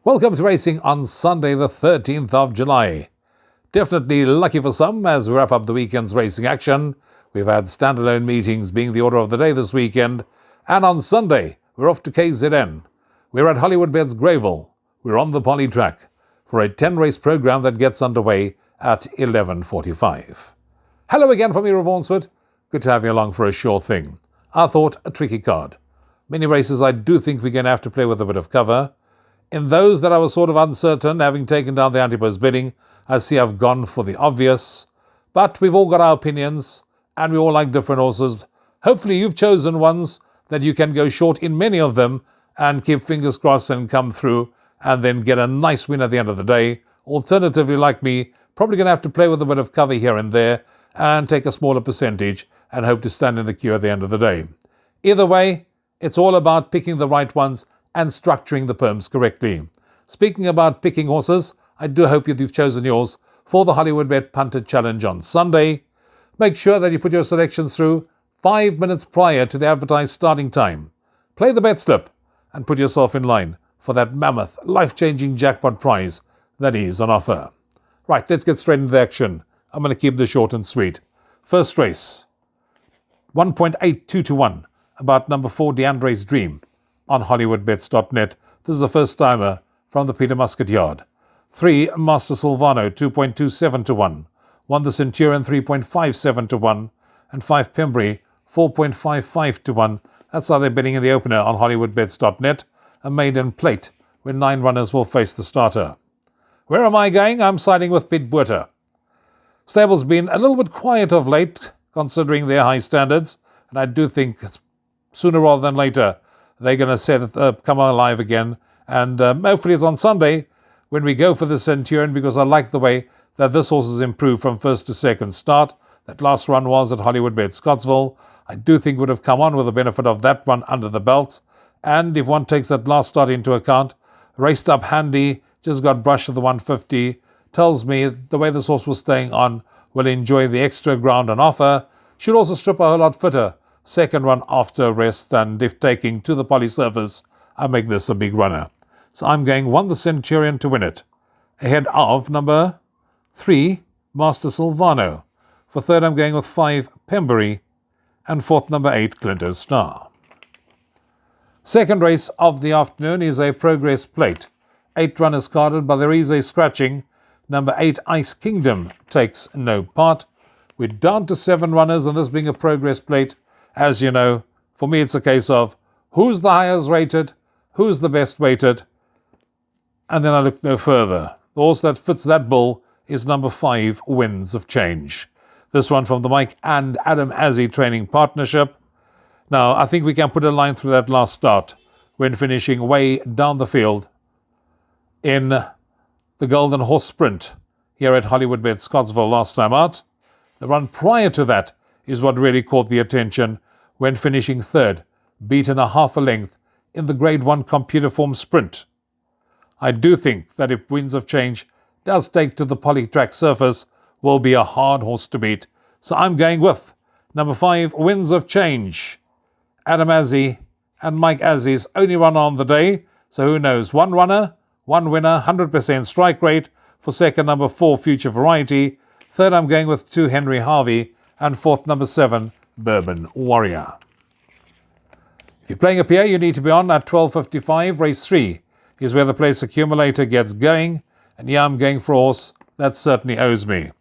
Welcome to racing on Sunday the 13th of July. Definitely lucky for some as we wrap up the weekend's racing action. We've had standalone meetings being the order of the day this weekend. And on Sunday, we're off to KZN. We're at Hollywoodbets Greyville. We're on the poly track for a 10-race program that gets underway at 11:45. Hello again from me, Rouvaun Smit. Good to have you along for a sure thing. I thought a tricky card. Many races I do think we're going to have to play with a bit of cover. In those that I was sort of uncertain, having taken down the anti-post bidding, I see I've gone for the obvious. But we've all got our opinions, and we all like different horses. Hopefully you've chosen ones that you can go short in many of them and keep fingers crossed and come through and then get a nice win at the end of the day. Alternatively, like me, probably going to have to play with a bit of cover here and there and take a smaller percentage and hope to stand in the queue at the end of the day. Either way, it's all about picking the right ones and structuring the perms correctly. Speaking about picking horses, I do hope you've chosen yours for the Hollywoodbet Punter Challenge on Sunday. Make sure that you put your selections through 5 minutes prior to the advertised starting time. Play the bet slip and put yourself in line for that mammoth, life-changing jackpot prize that is on offer. Right, let's get straight into the action. I'm going to keep this short and sweet. First race, 1.82 to 1, about number 4, DeAndre's Dream, on Hollywoodbets.net. This is a first-timer from the Peter Muscat yard. 3, Master Silvano, 2.27 to 1. 1, the Centurion, 3.57 to 1. And 5, Pembury, 4.55 to 1. That's how they're bidding in the opener on Hollywoodbets.net. A maiden plate, where 9 runners will face the starter. Where am I going? I'm siding with Pete Buerter. Stable's been a little bit quiet of late, considering their high standards. And I do think sooner rather than later, they're going to come alive again. And hopefully it's on Sunday when we go for the Centurion, because I like the way that this horse has improved from first to second start. That last run was at Hollywoodbets Scottsville. I do think would have come on with the benefit of that one under the belt. And if one takes that last start into account, raced up handy, just got brushed at the 150, tells me the way this horse was staying on will enjoy the extra ground on offer. Should also strip a whole lot fitter second run after rest, and if taking to the poly surface, I make this a big runner. So I'm going 1, the Centurion, to win it, ahead of number 3, Master Silvano. For third, I'm going with 5, Pembury, and fourth, number 8, Clinton Star. Second race of the afternoon is a progress plate. 8 runners carded, but there is a scratching. Number 8, Ice Kingdom, takes no part. We're down to 7 runners, and this being a progress plate, as you know, for me it's a case of who's the highest rated, who's the best weighted, and then I look no further. The horse that fits that bill is number 5, Winds of Change. This one from the Mike and Adam Azzi training partnership. Now, I think we can put a line through that last start when finishing way down the field in the Golden Horse Sprint here at Hollywoodbets Scottsville last time out. The run prior to that is what really caught the attention when finishing third, beaten a half a length in the Grade 1 computer form sprint. I do think that if Winds of Change does take to the poly track surface, will be a hard horse to beat. So I'm going with number 5, Winds of Change. Adam Azzi and Mike Azzi's only runner on the day, so who knows? 1 runner, 1 winner, 100% strike rate. For second, number 4, Future Variety. Third, I'm going with 2, Henry Harvey. And fourth, number 7, Bourbon Warrior. If you're playing a pair, you need to be on at 12:55. Race 3 is where the place accumulator gets going. And yeah, I'm going for a horse that certainly owes me.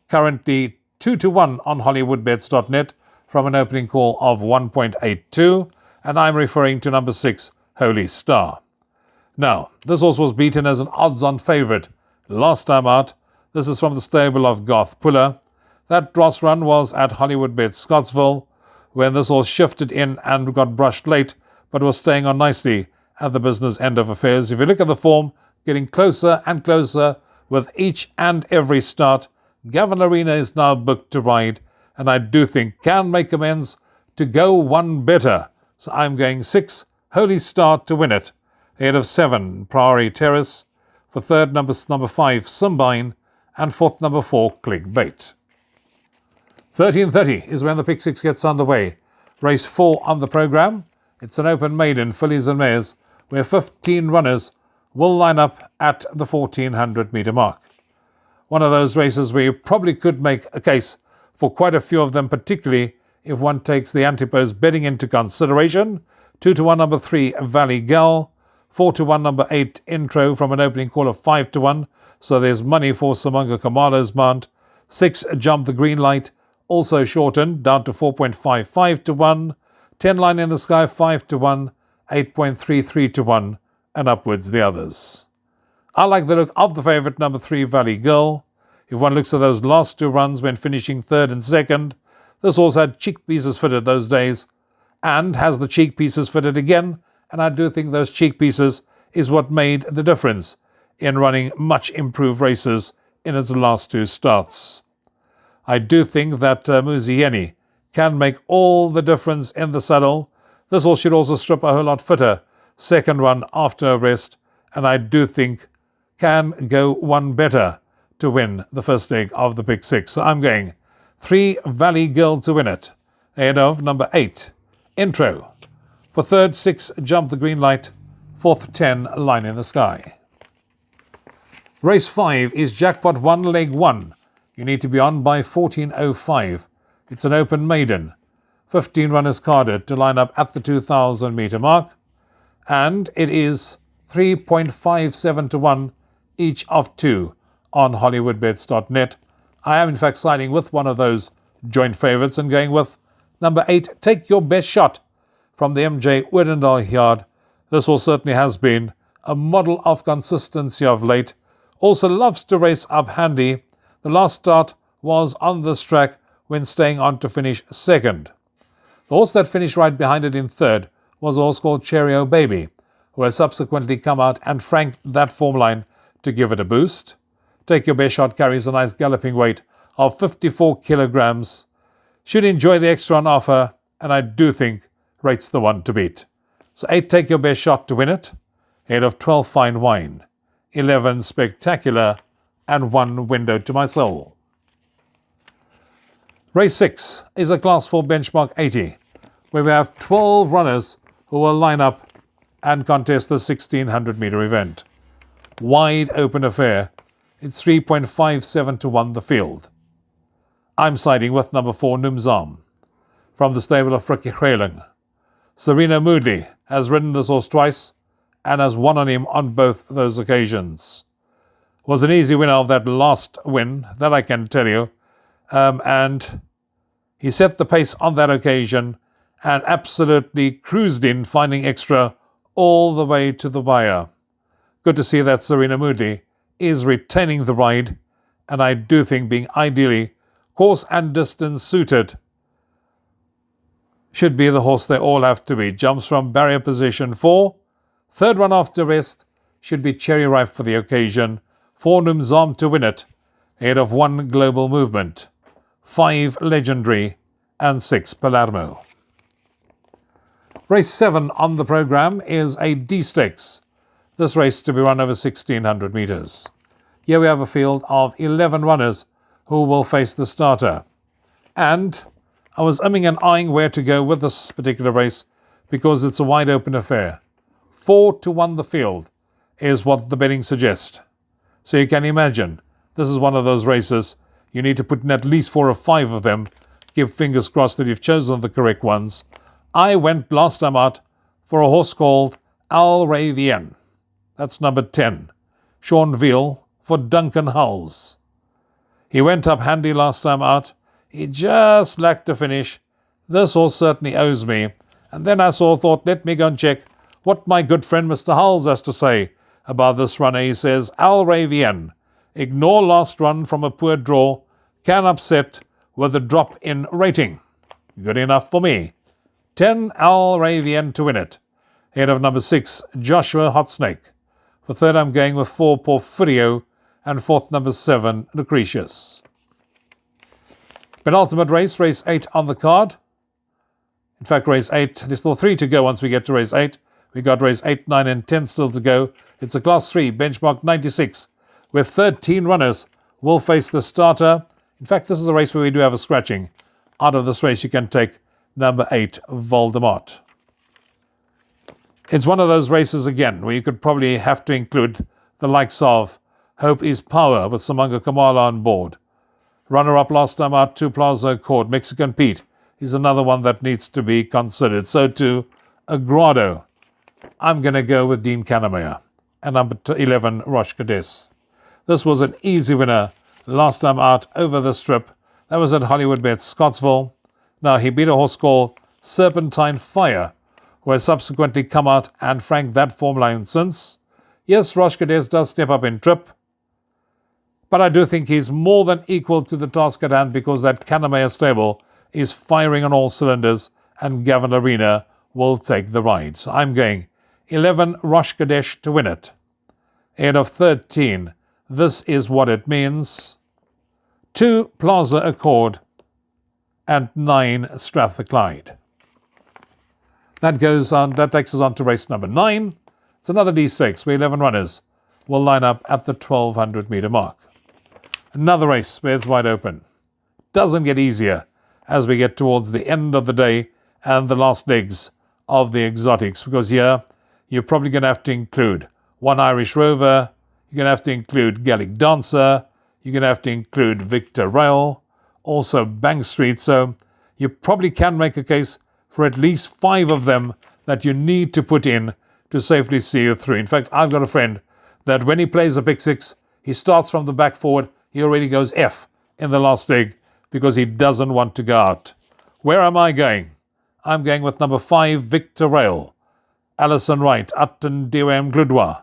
Currently 2 to 1 on Hollywoodbets.net from an opening call of 1.82. And I'm referring to number 6, Holy Star. Now, this horse was beaten as an odds-on favourite last time out. This is from the stable of Garth Puller. That Ross run was at Hollywoodbets Scottsville, when this horse shifted in and got brushed late, but was staying on nicely at the business end of affairs. If you look at the form, getting closer and closer with each and every start. Gavin Arena is now booked to ride, and I do think can make amends to go one better. So I'm going 6, Holy Star, to win it, ahead of 7, Priory Terrace. For third, number 5, Simbine, and fourth, number 4, Clickbait. 13:30 is when the Pick 6 gets underway. Race 4 on the programme. It's an open maiden, fillies and mares, where 15 runners will line up at the 1400 metre mark. One of those races where you probably could make a case for quite a few of them, particularly if one takes the antipose betting into consideration. 2-1 number 3 Valley Gal, 4-1 number 8 Intro from an opening call of 5-1, so there's money for Simonga Kamalo's mount. 6 Jump the Green Light, also shortened down to 4.55-1. 10 Line in the Sky 5-1, 8.33-1, and upwards the others. I like the look of the favourite number 3 Valley Girl. If one looks at those last 2 runs when finishing 3rd and 2nd, this horse had cheek pieces fitted those days and has the cheek pieces fitted again, and I do think those cheek pieces is what made the difference in running much improved races in its last 2 starts. I do think that Muzieni can make all the difference in the saddle. This horse should also strip a whole lot fitter second run after a rest, and I do think can go one better to win the first leg of the Pick 6. So I'm going 3 Valley Girl to win it, ahead of number 8 Intro. For 3rd, 6 Jump the Green Light, 4th, 10 Line in the Sky. Race 5 is Jackpot 1 Leg 1. You need to be on by 14:05. It's an open maiden. 15 runners carded to line up at the 2000 metre mark, and it is 3.57-1 each of 2 on Hollywoodbets.net. I am in fact siding with one of those joint favourites and going with number 8, Take Your Best Shot, from the MJ Wedendal yard. This horse certainly has been a model of consistency of late. Also loves to race up handy. The last start was on this track when staying on to finish 2nd. The horse that finished right behind it in 3rd was a horse called Cheerio Baby, who has subsequently come out and franked that form line to give it a boost. Take Your Best Shot carries a nice galloping weight of 54 kilograms. Should enjoy the extra on offer, and I do think rates the one to beat. So 8 Take Your Best Shot to win it, ahead of 12 Fine Wine, 11 Spectacular, and 1 Window to My Soul. Race 6 is a Class 4 Benchmark 80, where we have 12 runners who will line up and contest the 1600 metre event. Wide open affair. It's 3.57-1 the field. I'm siding with number 4 Numzam, from the stable of Frikkie Greyville. Serena Moodley has ridden this horse twice and has won on him on both those occasions. Was an easy winner of that last win, that I can tell you. And he set the pace on that occasion and absolutely cruised in, finding extra all the way to the wire. Good to see that Serena Moodley is retaining the ride, and I do think being ideally course and distance suited should be the horse they all have to be. Jumps from barrier position 4. 3rd run after rest should be cherry ripe for the occasion. 4 Numzam to win it, ahead of 1 Global Movement, 5 Legendary, and 6 Palermo. Race 7 on the programme is a D-Stakes. This race to be run over 1600 metres. Here we have a field of 11 runners who will face the starter. And I was umming and eyeing where to go with this particular race because it's a wide open affair. 4-1 the field is what the betting suggests. So you can imagine, this is one of those races you need to put in at least 4 or 5 of them. Give fingers crossed that you've chosen the correct ones. I went last time out for a horse called Al Ravien. That's number 10. Sean Veal for Duncan Hulls. He went up handy last time out. He just lacked a finish. This horse certainly owes me. And then I thought, let me go and check what my good friend Mr. Hulls has to say about this runner. He says, Al Ravien, ignore last run from a poor draw, can upset with a drop in rating. Good enough for me. 10 Al Ravien to win it, ahead of number 6 Joshua Hotsnake. For 3rd I'm going with 4 Porfirio, and 4th number 7 Lucretius. Penultimate race, race 8 on the card. In fact, race 8, there's still 3 to go once we get to race 8. We got race 8, 9 and 10 still to go. It's a Class 3 Benchmark 96, where 13 runners will face the starter. In fact, this is a race where we do have a scratching. Out of this race you can take number 8 Voldemort. It's one of those races again where you could probably have to include the likes of Hope is Power with Samanga Kamala on board. Runner-up last time out, Two Plaza Accord. Mexican Pete is another one that needs to be considered. So too, Agrado. I'm going to go with Dean Kannemeyer. And number 11, Roche Cadiz. This was an easy winner last time out over the strip. That was at Hollywoodbets Scottsville. Now, he beat a horse called Serpentine Fire, who has subsequently come out and franked that form line since. Yes, Roche Cadiz does step up in trip, but I do think he's more than equal to the task at hand because that Kannemeyer stable is firing on all cylinders and Gavin Arena will take the ride. So I'm going 11 Roche Cadiz to win it. Ahead of 13, This Is What It Means. 2 Plaza Accord and 9 Strathclyde. That takes us on to race number 9. It's another D stakes where 11 runners will line up at the 1200 metre mark. Another race where it's wide open. Doesn't get easier as we get towards the end of the day and the last legs of the exotics, because here you're probably going to have to include One Irish Rover, you're going to have to include Gaelic Dancer, you're going to have to include Victor Rail, also Bank Street. So you probably can make a case for at least 5 of them that you need to put in to safely see you through. In fact, I've got a friend that when he plays a pick 6, he starts from the back forward. He already goes F in the last leg because he doesn't want to go out. Where am I going? I'm going with number 5, Victor Rail. Alison Wright, Upton Dewam Gludwa.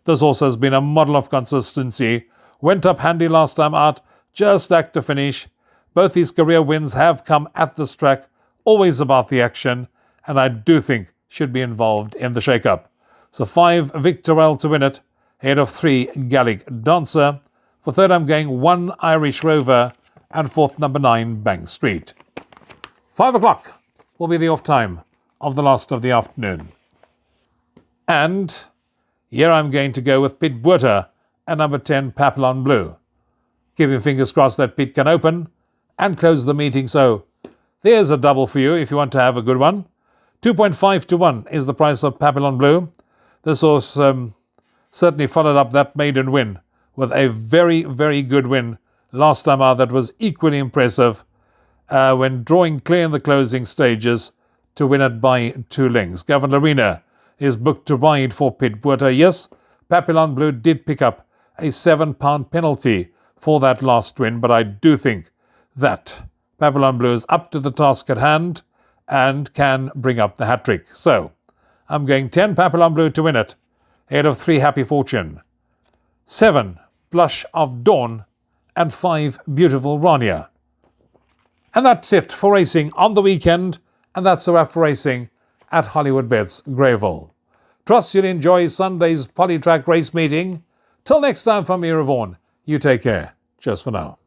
This also has been a model of consistency. Went up handy last time out, just lacked a finish. Both his career wins have come at this track, always about the action, and I do think should be involved in the shake-up. So 5, Victor Rail to win it, ahead of 3, Gaelic Dancer. For third, I'm going 1, Irish Rover, and fourth, number 9, Bank Street. 5 o'clock will be the off time of the last of the afternoon. And here I'm going to go with Pit Buerta and number 10, Papillon Blue. Keeping fingers crossed that Pit can open and close the meeting. So there's a double for you if you want to have a good one. 2.5 to 1 is the price of Papillon Blue. This horse certainly followed up that maiden win with a very, very good win last time out that was equally impressive when drawing clear in the closing stages to win it by 2 lengths. Gavin Arena is booked to ride for Pit Buerta. Yes, Papillon Blue did pick up a £7 penalty for that last win, but I do think that Papillon Blue is up to the task at hand and can bring up the hat-trick. So I'm going 10 Papillon Blue to win it, ahead of 3 Happy Fortune, 7 Blush of Dawn, and 5 Beautiful Rania. And that's it for racing on the weekend, and that's a wrap for racing at Hollywoodbets Greyville. Trust you'll enjoy Sunday's Polytrack race meeting. Till next time from me, Rouvaun, you take care. Cheers for now.